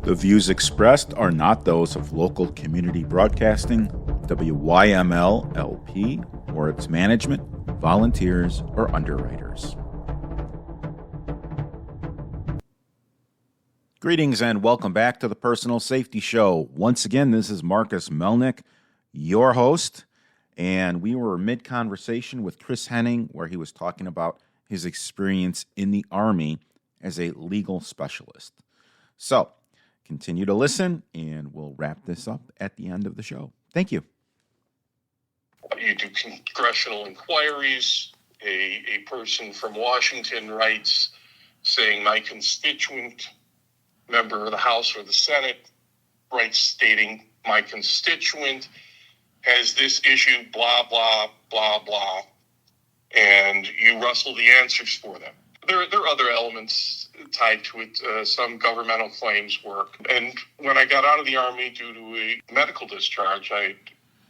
The views expressed are not those of local community broadcasting, WYML LP, or its management, volunteers, or underwriters. Greetings and welcome back to the Personal Safety Show. Once again, this is Marcus Melnick, your host, and we were mid-conversation with Chris Henning where he was talking about his experience in the Army as a legal specialist. So, continue to listen, and we'll wrap this up at the end of the show. Thank you. You do congressional inquiries. A person from Washington writes saying, my constituent, member of the House or the Senate, writes stating, my constituent has this issue, blah, blah, blah, blah, and you rustle the answers for them. There are other elements tied to it, some governmental claims work. And when I got out of the Army due to a medical discharge,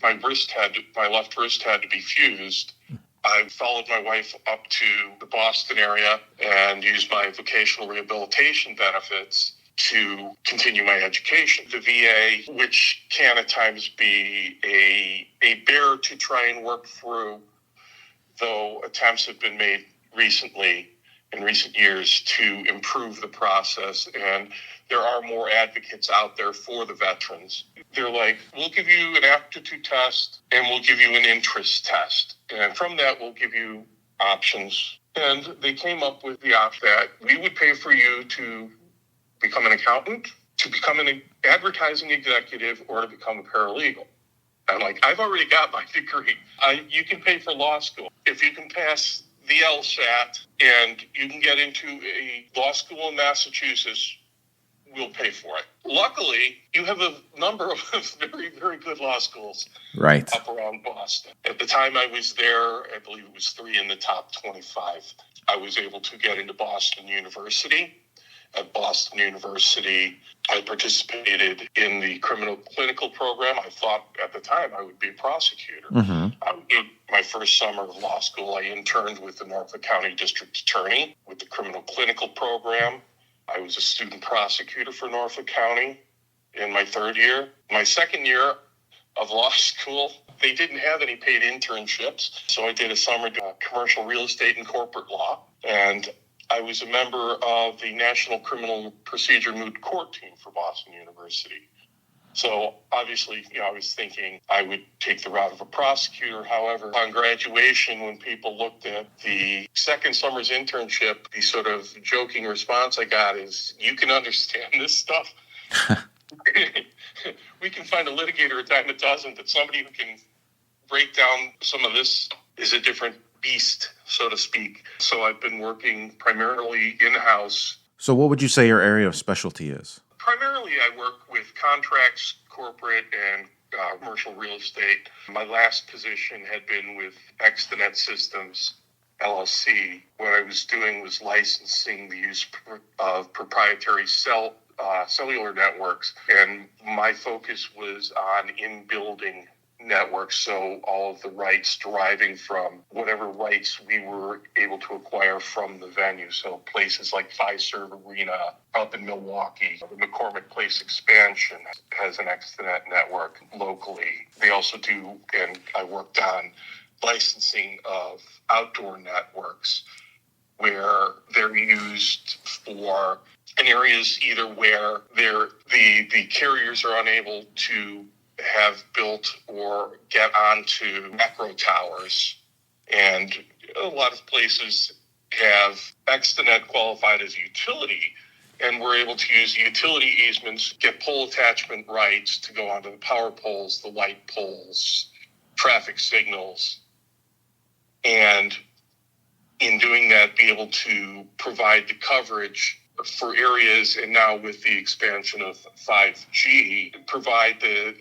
my left wrist had to be fused. I followed my wife up to the Boston area and used my vocational rehabilitation benefits to continue my education. The VA, which can at times be a bear to try and work through, though attempts have been made in recent years to improve the process, and there are more advocates out there for the veterans. They're like, we'll give you an aptitude test and we'll give you an interest test, and from that we'll give you options. And they came up with the option that we would pay for you to become an accountant, to become an advertising executive, or to become a paralegal. I'm like, I've already got my degree. You can pay for law school. If you can pass the LSAT and you can get into a law school in Massachusetts, we'll pay for it. Luckily, you have a number of very, very good law schools right up around Boston. At the time I was there, I believe it was 3 in the top 25. I was able to get into Boston University. At Boston University, I participated in the criminal clinical program. I thought at the time I would be a prosecutor. In my first summer of law school, I interned with the Norfolk County District Attorney with the criminal clinical program. I was a student prosecutor for Norfolk County in my third year. My second year of law school, they didn't have any paid internships, so I did a summer commercial real estate and corporate law, and I was a member of the National Criminal Procedure Moot Court team for Boston University. So obviously, I was thinking I would take the route of a prosecutor. However, on graduation, when people looked at the second summer's internship, the sort of joking response I got is, you can understand this stuff? We can find a litigator a dime a dozen, but somebody who can break down some of this is a different beast, so to speak. So I've been working primarily in-house. So what would you say your area of specialty is? Primarily, I work with contracts, corporate, and commercial real estate. My last position had been with Extenet Systems, LLC. What I was doing was licensing the use of proprietary cellular networks, and my focus was on in-building networks, so all of the rights deriving from whatever rights we were able to acquire from the venue. So places like Fiserv Arena up in Milwaukee, the McCormick Place expansion has an Extenet network locally. They also do, and I worked on licensing of outdoor networks where they're used for in areas either where the carriers are unable to have built or get onto macro towers. And a lot of places have Extenet qualified as utility, and we're able to use utility easements, get pole attachment rights to go onto the power poles, the light poles, traffic signals, and in doing that, be able to provide the coverage for areas, and now with the expansion of 5G, provide the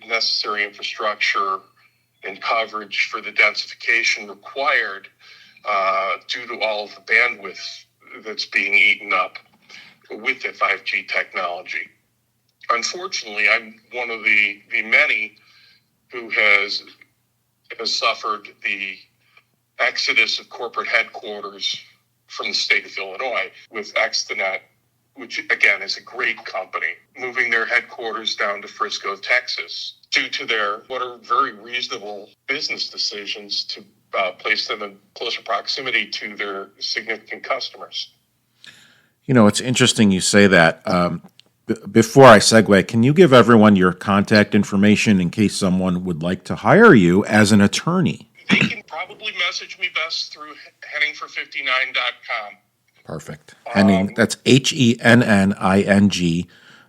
necessary infrastructure and coverage for the densification required due to all of the bandwidth that's being eaten up with the 5G technology. Unfortunately, I'm one of the many who has suffered the exodus of corporate headquarters from the state of Illinois with Extenet which again is a great company, moving their headquarters down to Frisco, Texas, due to their what are very reasonable business decisions to place them in closer proximity to their significant customers. You know, it's interesting you say that. Before I segue, can you give everyone your contact information in case someone would like to hire you as an attorney? They can probably message me best through Henning459.com. Perfect. Henning, that's Henning,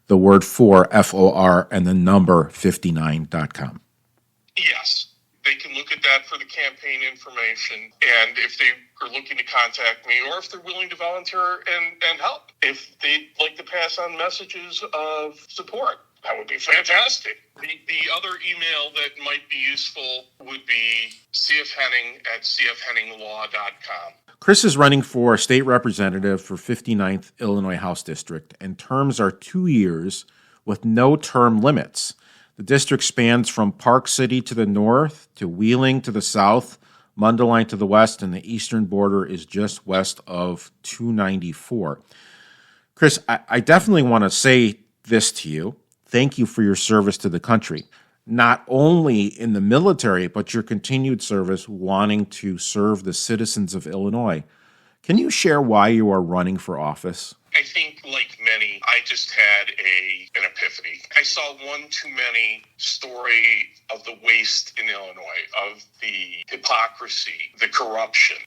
the word for FOR, and the number 59.com. Yes. They can look at that for the campaign information. And if they are looking to contact me, or if they're willing to volunteer and help, if they'd like to pass on messages of support, that would be fantastic. The other email that might be useful would be cfhenning@cfhenninglaw.com. Chris is running for state representative for 59th Illinois House District, and terms are 2 years with no term limits. The district spans from Park City to the north, to Wheeling to the south, Mundelein to the west, and the eastern border is just west of 294. Chris, I definitely want to say this to you. Thank you for your service to the country, not only in the military, but your continued service wanting to serve the citizens of Illinois. Can you share why you are running for office? I think, like many, I just had an epiphany. I saw one too many story of the waste in Illinois, of the hypocrisy, the corruption.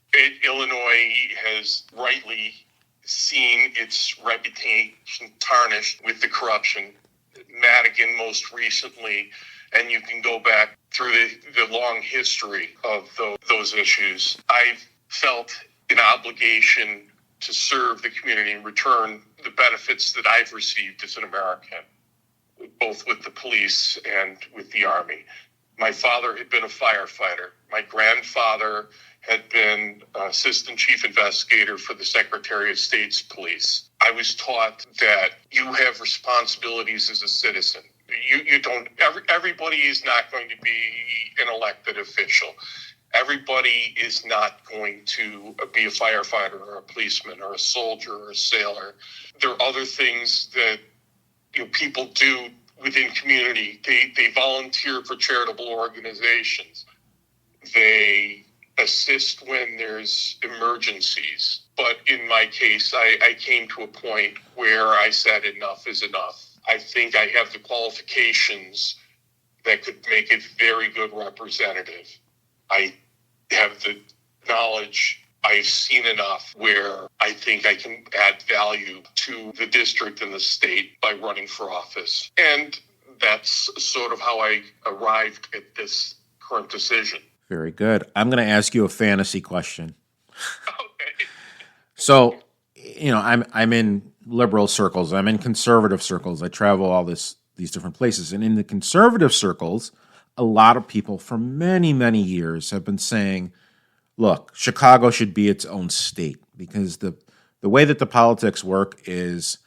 Illinois has rightly seen its reputation tarnished with the corruption. Madigan most recently, and you can go back through the long history of those issues. I've felt an obligation to serve the community and return the benefits that I've received as an American, both with the police and with the Army. My father had been a firefighter. My grandfather had been assistant chief investigator for the Secretary of State's police. I was taught that you have responsibilities as a citizen. You don't. Everybody is not going to be an elected official. Everybody is not going to be a firefighter or a policeman or a soldier or a sailor. There are other things that people do within community. They volunteer for charitable organizations. They assist when there's emergencies. But in my case, I came to a point where I said enough is enough. I think I have the qualifications that could make a very good representative. I have the knowledge. I've seen enough where I think I can add value to the district and the state by running for office. And that's sort of how I arrived at this current decision. Very good. I'm going to ask you a fantasy question. Okay. So, I'm in liberal circles. I'm in conservative circles. I travel all these different places. And in the conservative circles, a lot of people for many, many years have been saying, look, Chicago should be its own state, because the way that the politics work is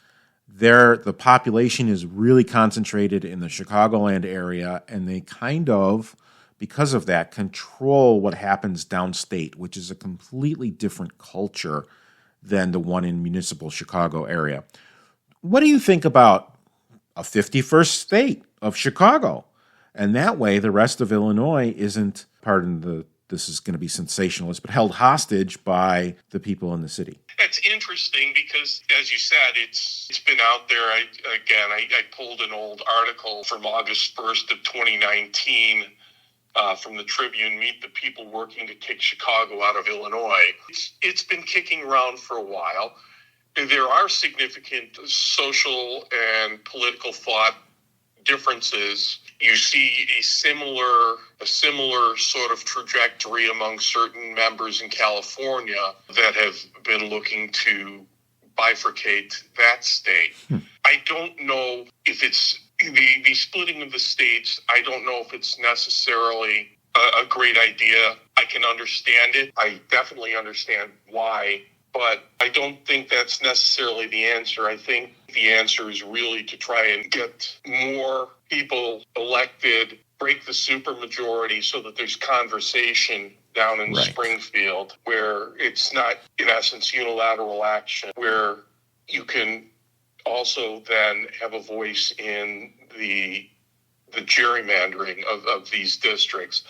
the population is really concentrated in the Chicagoland area, and they kind of, because of that, control what happens downstate, which is a completely different culture than the one in municipal Chicago area. What do you think about a 51st state of Chicago? And that way, the rest of Illinois isn't, this is going to be sensationalist, but held hostage by the people in the city. That's interesting because, as you said, it's been out there. I pulled an old article from August 1st of 2019 from the Tribune, Meet the People Working to Kick Chicago Out of Illinois. It's been kicking around for a while. There are significant social and political thought differences. You see a similar sort of trajectory among certain members in California that have been looking to bifurcate that state. I don't know if it's the splitting of the states. I don't know if it's necessarily a great idea. I can understand it. I definitely understand why, but I don't think that's necessarily the answer. I think the answer is really to try and get more people elected, break the supermajority so that there's conversation down in Springfield, where it's not, in essence, unilateral action, where you can also then have a voice in the gerrymandering of these districts.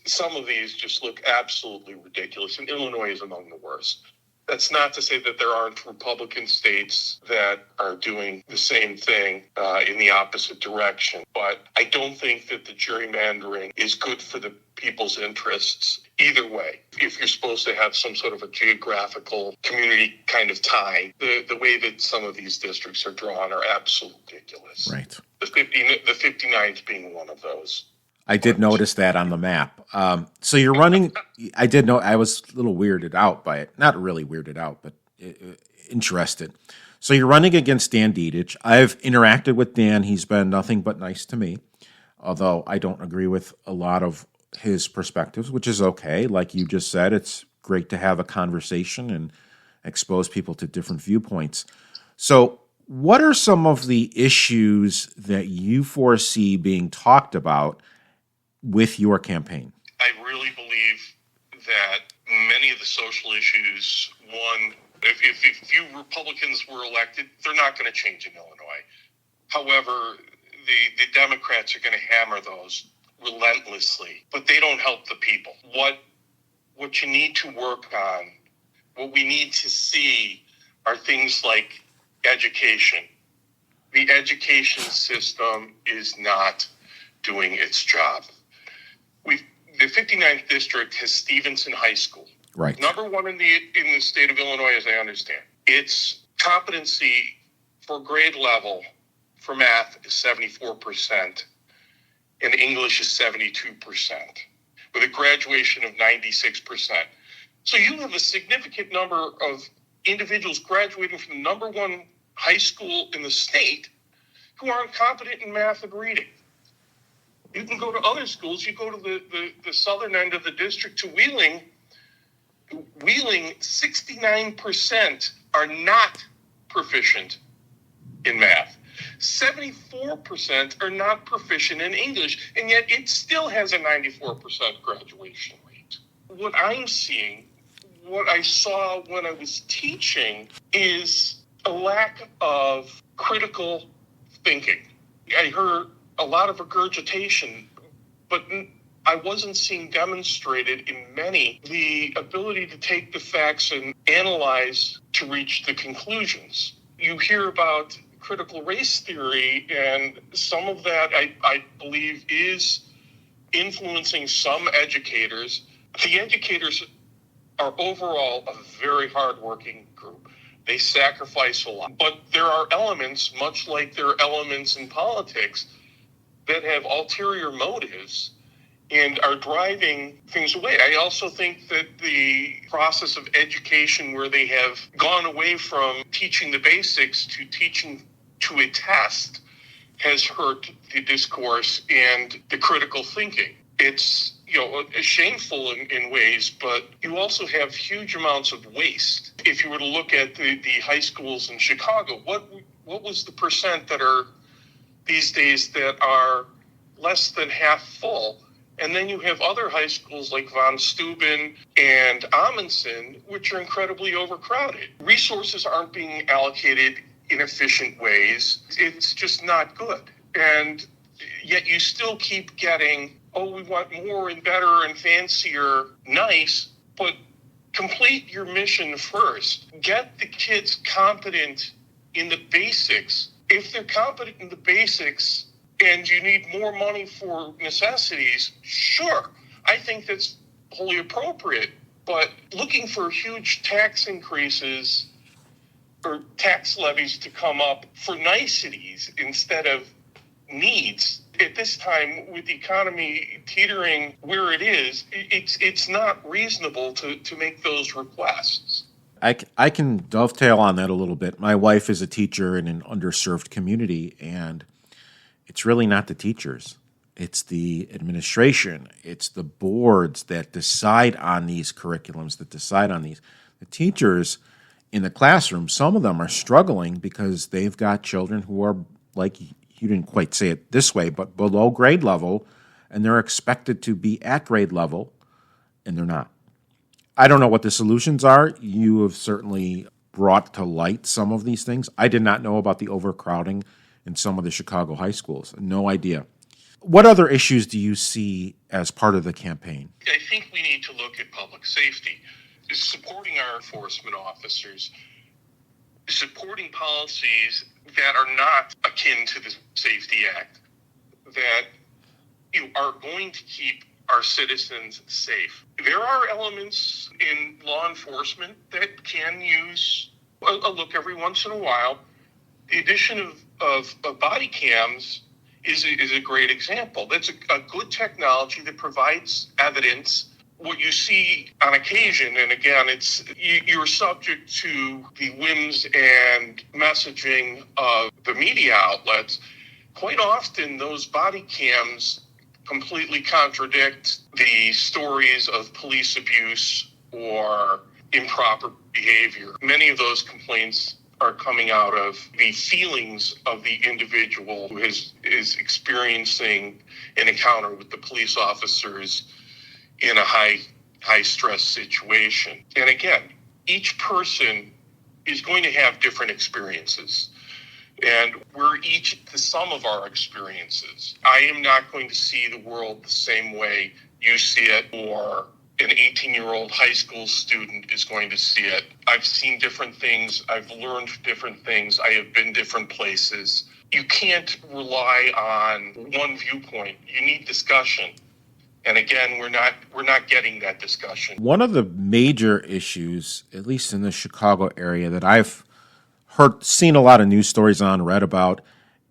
Some of these just look absolutely ridiculous, and Illinois is among the worst. That's not to say that there aren't Republican states that are doing the same thing in the opposite direction, but I don't think that the gerrymandering is good for the people's interests either way. If you're supposed to have some sort of a geographical community kind of tie, the way that some of these districts are drawn are absolutely ridiculous. Right. The 59th being one of those. I did notice that on the map. So you're running. I did know. I was a little weirded out by it. Not really weirded out, but interested. So you're running against Dan Dedich. I've interacted with Dan. He's been nothing but nice to me, although I don't agree with a lot of his perspectives, which is okay. Like you just said, it's great to have a conversation and expose people to different viewpoints. So what are some of the issues that you foresee being talked about with your campaign? I really believe that many of the social issues, one, if few Republicans were elected, they're not going to change in Illinois. However, the Democrats are going to hammer those relentlessly, but they don't help the people. What you need to work on, what we need to see are things like education. The education system is not doing its job. The 59th district has Stevenson High School. Right. Number one in the state of Illinois, as I understand. Its competency for grade level for math is 74%, and English is 72%, with a graduation of 96%. So you have a significant number of individuals graduating from the number one high school in the state who aren't competent in math and reading. You can go to other schools. You go to the southern end of the district to Wheeling. Wheeling, 69% are not proficient in math. 74% are not proficient in English, and yet it still has a 94% graduation rate. What I'm seeing, what I saw when I was teaching, is a lack of critical thinking. I heard a lot of regurgitation, but I wasn't seeing demonstrated in many the ability to take the facts and analyze to reach the conclusions. You hear about critical race theory, and some of that I believe is influencing some educators. The educators are overall a very hardworking group. They sacrifice a lot, but there are elements, much like there are elements in politics, that have ulterior motives and are driving things away. I also think that the process of education, where they have gone away from teaching the basics to teaching to a test, has hurt the discourse and the critical thinking. It's shameful in ways, but you also have huge amounts of waste. If you were to look at the high schools in Chicago, what was the percent that are these days that are less than half full? And then you have other high schools like Von Steuben and Amundsen, which are incredibly overcrowded. Resources aren't being allocated in efficient ways. It's just not good. And yet you still keep getting, we want more and better and fancier, nice, but complete your mission first. Get the kids competent in the basics. If they're competent in the basics and you need more money for necessities, sure, I think that's wholly appropriate. But looking for huge tax increases or tax levies to come up for niceties instead of needs, at this time, with the economy teetering where it is, it's not reasonable to make those requests. I can dovetail on that a little bit. My wife is a teacher in an underserved community, and it's really not the teachers. It's the administration. It's the boards that decide on these curriculums, that decide on these. The teachers in the classroom, some of them are struggling because they've got children who are, like you didn't quite say it this way, but below grade level, and they're expected to be at grade level, and they're not. I don't know what the solutions are. You have certainly brought to light some of these things. I did not know about the overcrowding in some of the Chicago high schools. No idea. What other issues do you see as part of the campaign? I think we need to look at public safety, supporting our enforcement officers, supporting policies that are not akin to the Safety Act, that are going to keep our citizens safe. There are elements in law enforcement that can use a look every once in a while. The addition of body cams is a great example. That's a good technology that provides evidence. What you see on occasion, and again, you're subject to the whims and messaging of the media outlets. Quite often, those body cams completely contradict the stories of police abuse or improper behavior. Many of those complaints are coming out of the feelings of the individual who is experiencing an encounter with the police officers in a high stress situation. And again, each person is going to have different experiences. And we're each the sum of our experiences. I am not going to see the world the same way you see it, or an 18-year-old high school student is going to see it. I've seen different things. I've learned different things. I have been different places. You can't rely on one viewpoint. You need discussion. And again, we're not getting that discussion. One of the major issues, at least in the Chicago area, that I've seen a lot of news stories on, read about,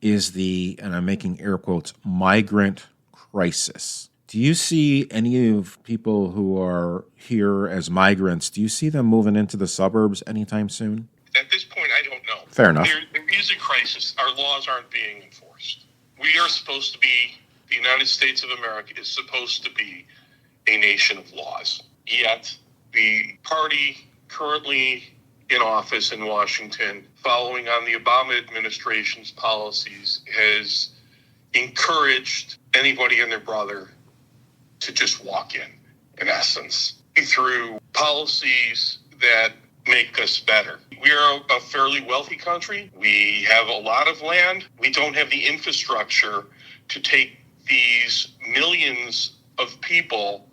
is the, and I'm making air quotes, migrant crisis. Do you see any of people who are here as migrants, do you see them moving into the suburbs anytime soon? At this point, I don't know. Fair enough. There is a crisis. Our laws aren't being enforced. We are supposed to be, the United States of America is supposed to be a nation of laws. Yet, the party currently in office in Washington, following on the Obama administration's policies, has encouraged anybody and their brother to just walk in essence, through policies that make us better. We are a fairly wealthy country. We have a lot of land. We don't have the infrastructure to take these millions of people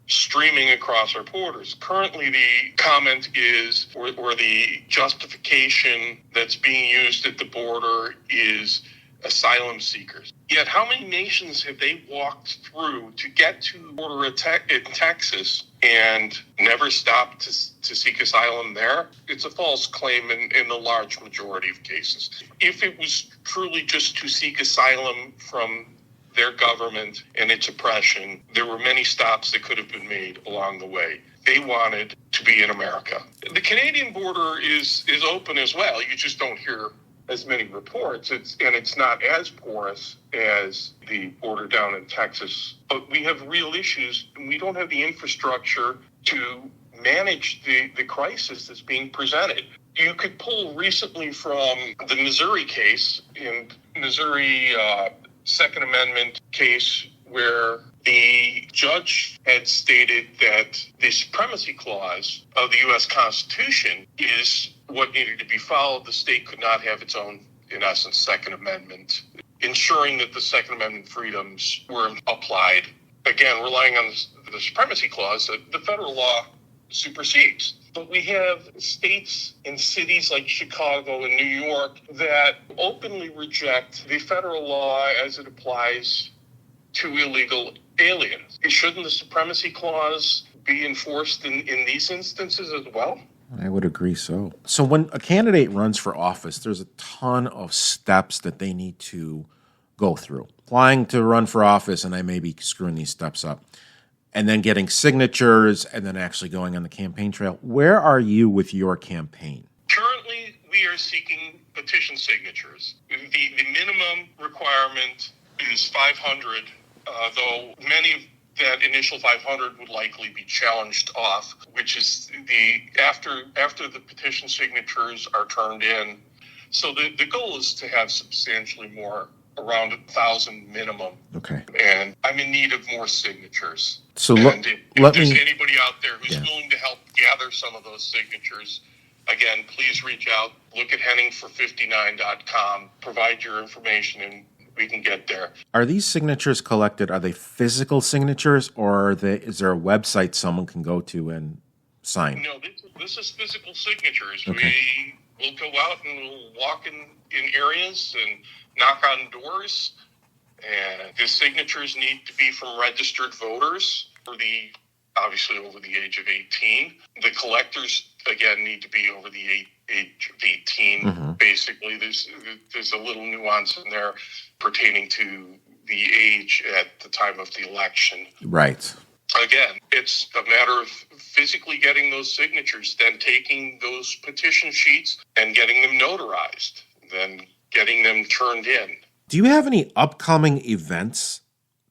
streaming across our borders. Currently, the comment is, or the justification that's being used at the border is asylum seekers. Yet, how many nations have they walked through to get to the border in Texas and never stopped to seek asylum there? It's a false claim in the large majority of cases. If it was truly just to seek asylum from their government and its oppression, there were many stops that could have been made along the way. They wanted to be in America. The Canadian border is open as well. You just don't hear as many reports. It's not as porous as the border down in Texas. But we have real issues, and we don't have the infrastructure to manage the crisis that's being presented. You could pull recently from the Missouri case, in Missouri Second Amendment case, where the judge had stated that the supremacy clause of the U.S. Constitution is what needed to be followed. The state could not have its own, in essence, Second Amendment, ensuring that the Second Amendment freedoms were applied. Again, relying on the supremacy clause, the federal law supersedes. But we have states and cities like Chicago and New York that openly reject the federal law as it applies to illegal aliens. Shouldn't the supremacy clause be enforced in these instances as well? I would agree so. So when a candidate runs for office, there's a ton of steps that they need to go through. Applying to run for office, and I may be screwing these steps up, and then getting signatures, and then actually going on the campaign trail. Where are you with your campaign? Currently, we are seeking petition signatures. The minimum requirement is 500, though many of that initial 500 would likely be challenged off, which is after the petition signatures are turned in. So the goal is to have substantially more, around 1,000 minimum. Okay. And I'm in need of more signatures. So if there's anybody out there who's willing to help gather some of those signatures, again, please reach out. Look at henningfor59.com. Provide your information, and we can get there. Are these signatures collected? Are they physical signatures, or is there a website someone can go to and sign? No, this is physical signatures. Okay. We will go out and we'll walk in areas and knock on doors. And the signatures need to be from registered voters, obviously over the age of 18. The collectors, again, need to be over the age of 18. Mm-hmm. Basically, there's a little nuance in there pertaining to the age at the time of the election. Right. Again, it's a matter of physically getting those signatures, then taking those petition sheets and getting them notarized, then getting them turned in. Do you have any upcoming events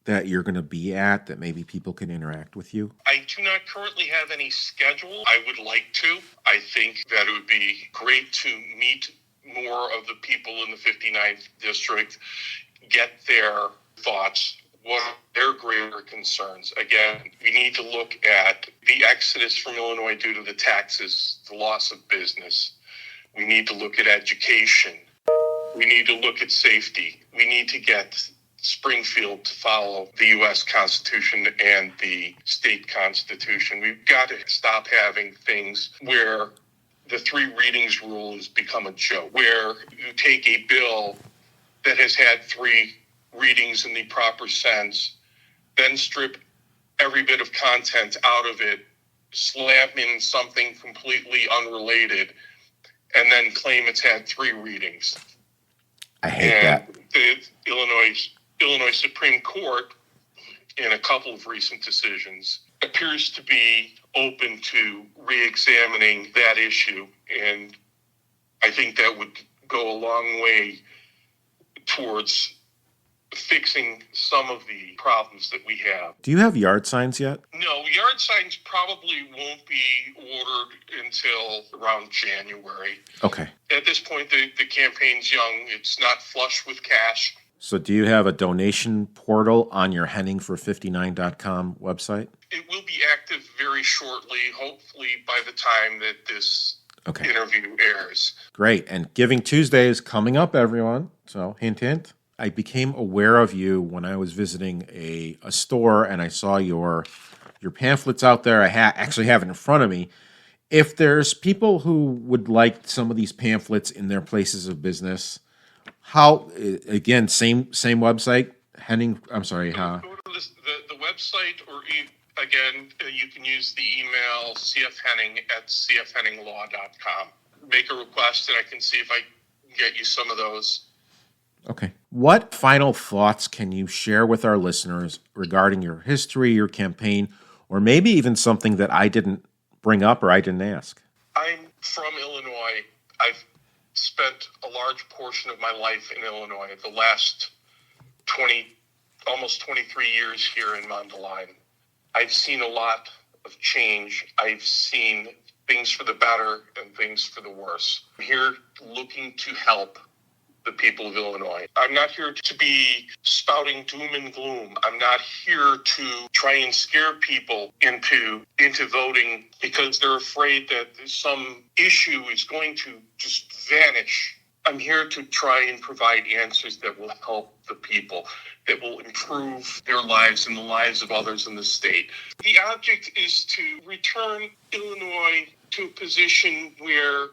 that you're going to be at that maybe people can interact with you? I do not currently have any schedule. I would like to. I think that it would be great to meet more of the people in the 59th district, get their thoughts, what are their greater concerns. Again, we need to look at the exodus from Illinois due to the taxes, the loss of business. We need to look at education. We need to look at safety. We need to get Springfield to follow the U.S. Constitution and the state constitution. We've got to stop having things where the 3 readings rule has become a joke, where you take a bill that has had 3 readings in the proper sense, then strip every bit of content out of it, slam in something completely unrelated, and then claim it's had 3 readings. I hate that. The Illinois Supreme Court, in a couple of recent decisions, appears to be open to re-examining that issue, and I think that would go a long way towards fixing some of the problems that we have. Do you have yard signs yet? No, yard signs probably won't be ordered until around January. Okay. At this point, the campaign's young. It's not flush with cash. So do you have a donation portal on your henningfor59.com website? It will be active very shortly, hopefully by the time that this interview airs. Great. And Giving Tuesday is coming up, everyone. So hint, hint. I became aware of you when I was visiting a store, and I saw your pamphlets out there. I actually have it in front of me. If there's people who would like some of these pamphlets in their places of business, how, again, same website, Henning, I'm sorry. Go to the website, or again, you can use the email cfhenning@cfhenninglaw.com. Make a request, and I can see if I can get you some of those. Okay. What final thoughts can you share with our listeners regarding your history, your campaign, or maybe even something that I didn't bring up or I didn't ask? I'm from Illinois. I've spent a large portion of my life in Illinois, the last almost 23 years here in Mundelein. I've seen a lot of change. I've seen things for the better and things for the worse. I'm here looking to help the people of Illinois. I'm not here to be spouting doom and gloom. I'm not here to try and scare people into voting because they're afraid that some issue is going to just vanish. I'm here to try and provide answers that will help the people, that will improve their lives and the lives of others in the state. The object is to return Illinois to a position where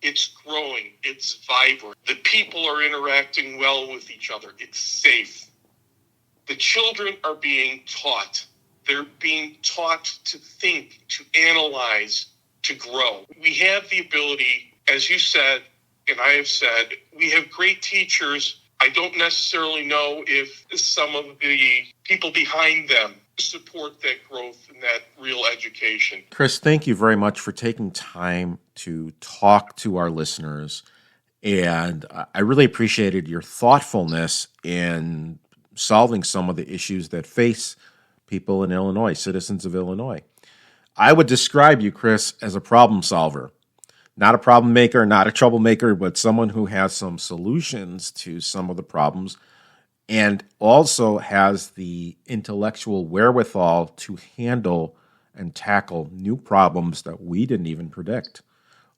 it's growing, it's vibrant. The people are interacting well with each other. It's safe. The children are being taught. They're being taught to think, to analyze, to grow. We have the ability, as you said, and I have said, we have great teachers. I don't necessarily know if some of the people behind them support that growth and that real education. Chris, thank you very much for taking time to talk to our listeners. And I really appreciated your thoughtfulness in solving some of the issues that face people in Illinois, citizens of Illinois. I would describe you, Chris, as a problem solver. Not a problem maker, not a troublemaker, but someone who has some solutions to some of the problems and also has the intellectual wherewithal to handle and tackle new problems that we didn't even predict,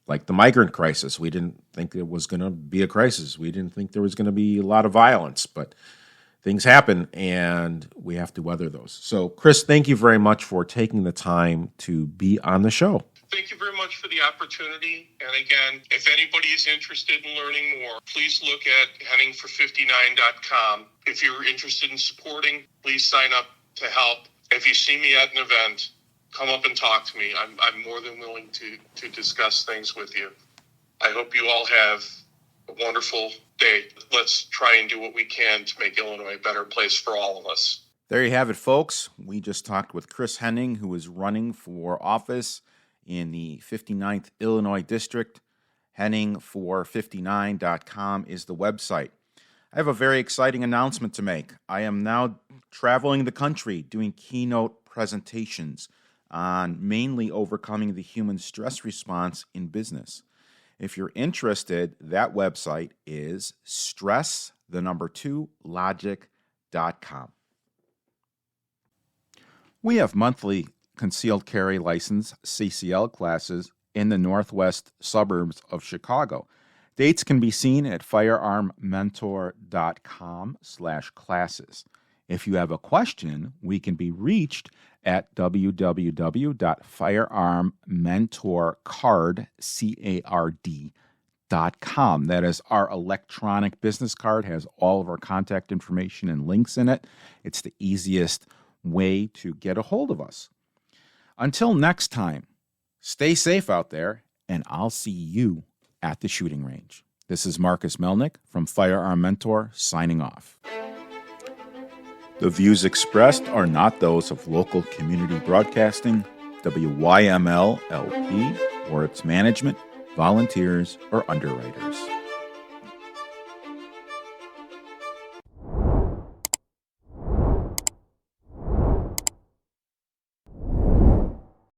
like the migrant crisis. We didn't think it was going to be a crisis. We didn't think there was going to be a lot of violence, but things happen and we have to weather those. So, Chris, thank you very much for taking the time to be on the show. Thank you very much for the opportunity. And again, if anybody is interested in learning more, please look at henningfor59.com. If you're interested in supporting, please sign up to help. If you see me at an event, come up and talk to me. I'm more than willing to discuss things with you. I hope you all have a wonderful day. Let's try and do what we can to make Illinois a better place for all of us. There you have it, folks. We just talked with Chris Henning, who is running for office in the 59th Illinois District. Henningfor59.com is the website. I have a very exciting announcement to make. I am now traveling the country doing keynote presentations on mainly overcoming the human stress response in business. If you're interested, that website is stress2logic.com. We have monthly concealed carry license CCL classes in the northwest suburbs of Chicago. Dates can be seen at firearmmentor.com/classes. If you have a question, we can be reached at www.firearmmentorcard.com. That is our electronic business card, has all of our contact information and links in it. It's the easiest way to get a hold of us. Until next time, stay safe out there, and I'll see you at the shooting range. This is Marcus Melnick from Firearm Mentor signing off. The views expressed are not those of local community broadcasting, WYML LP, or its management, volunteers, or underwriters.